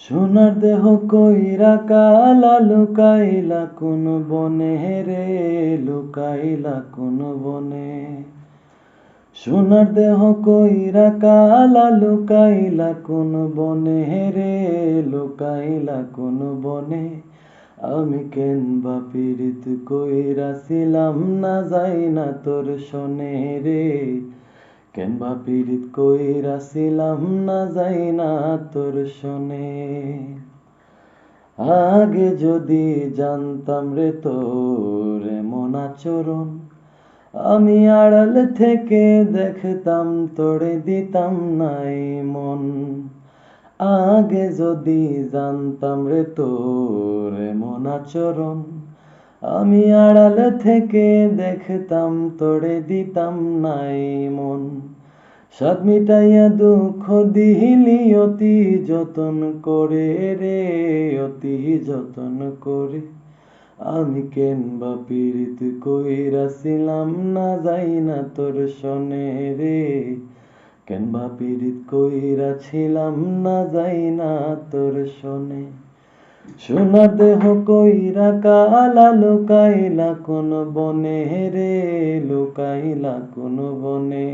সোনার দেহ কইরা কালা লুকাইলা কোন বনে রে, লুকাইলা কোন বনে। সোনার দেহ কইরা কালা লুকাইলা কোন বনে রে, লুকাইলা কোন বনে। আমি কেনবা পীড়িত কইরাছিলাম না যাই না তোর শোনে রে, কেনবা পীড়িত কইরাছিলাম না যাই না তোর শোনে। আগে যদি জানতাম রে তোর এমন আচরণ, আমি আড়াল থেকে দেখতাম তোরে দিতাম নাই মন। আগে যদি জানতাম রে তোর এমন আচরণ, আমি আড়াল থেকে দেখতাম তোরে দিতাম নাই মন। সাদ মিটাইয়া দুঃখ দিলি অতি যতন করে রে, অতি যতন করে। আমি কেনবা পীড়িত কইরাছিলাম না যাই না তোর শোনে রে, কেনবা পীড়িত কইরাছিলাম না যাই না তোর শোনে। সোনার দেহ কইরা কালা লুকাইলা কোন বনে রে, লুকাইলা কোন বনে।